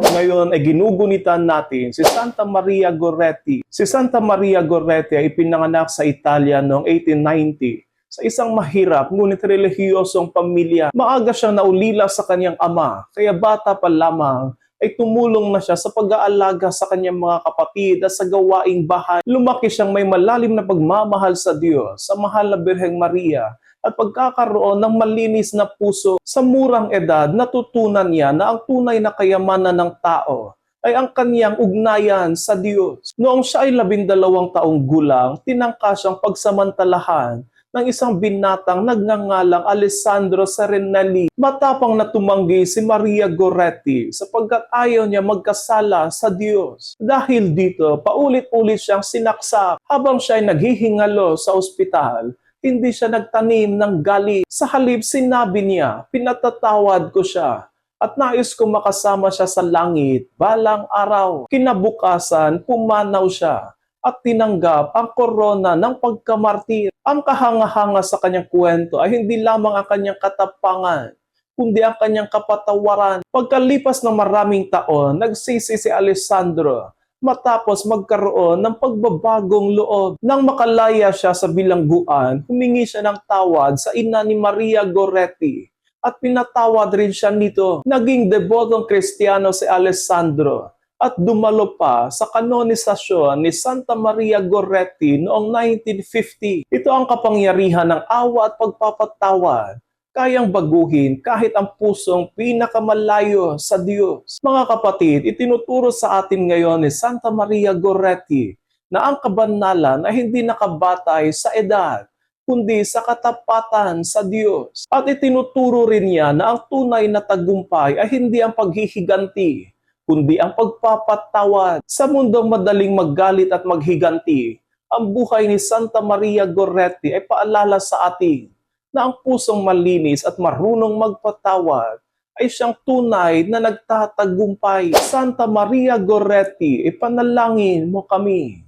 Ngayon ay ginugunitan natin si Santa Maria Goretti. Si Santa Maria Goretti ay ipinanganak sa Italia noong 1890 sa isang mahirap ngunit relihiyosong pamilya. Maaga siyang naulila sa kanyang ama, kaya bata pa lamang ay tumulong na siya sa pag-aalaga sa kanyang mga kapatid at sa gawaing bahay. Lumaki siyang may malalim na pagmamahal sa Diyos, sa mahal na Birheng Maria, at pagkakaroon ng malinis na puso. Sa murang edad, natutunan niya na ang tunay na kayamanan ng tao ay ang kaniyang ugnayan sa Diyos. Noong siya ay 12 taong gulang, tinangka siyang pagsamantalahan ng isang binatang nagngangalang Alessandro Serenelli. Matapang na tumanggi si Maria Goretti sapagkat ayaw niya magkasala sa Diyos. Dahil dito, paulit-ulit siyang sinaksak habang siya ay naghihingalo sa ospital. Hindi siya nagtanim ng galit. Sa halip, sinabi niya, pinatatawad ko siya at nais ko makasama siya sa langit balang araw. Kinabukasan, pumanaw siya at tinanggap ang korona ng pagkamartir. Ang kahanga-hanga sa kanyang kwento ay hindi lamang ang kanyang katapangan, kundi ang kanyang kapatawaran. Pagkalipas ng maraming taon, nagsisi si Alessandro matapos magkaroon ng pagbabagong loob. Nang makalaya siya sa bilangguan, humingi siya ng tawad sa ina ni Maria Goretti at pinatawad rin siya nito. Naging debotong Kristiyano si Alessandro at dumalo pa sa kanonisasyon ni Santa Maria Goretti noong 1950. Ito ang kapangyarihan ng awa at pagpapatawad. Kayang baguhin kahit ang pusong pinakamalayo sa Diyos. Mga kapatid, itinuturo sa atin ngayon ni Santa Maria Goretti na ang kabanalan ay hindi nakabatay sa edad, kundi sa katapatan sa Diyos. At itinuturo rin niya na ang tunay na tagumpay ay hindi ang paghihiganti, kundi ang pagpapatawad. Sa mundong madaling maggalit at maghiganti, ang buhay ni Santa Maria Goretti ay paalala sa atin na ang pusong malinis at marunong magpatawad ay siyang tunay na nagtatagumpay. Santa Maria Goretti, ipanalangin mo kami.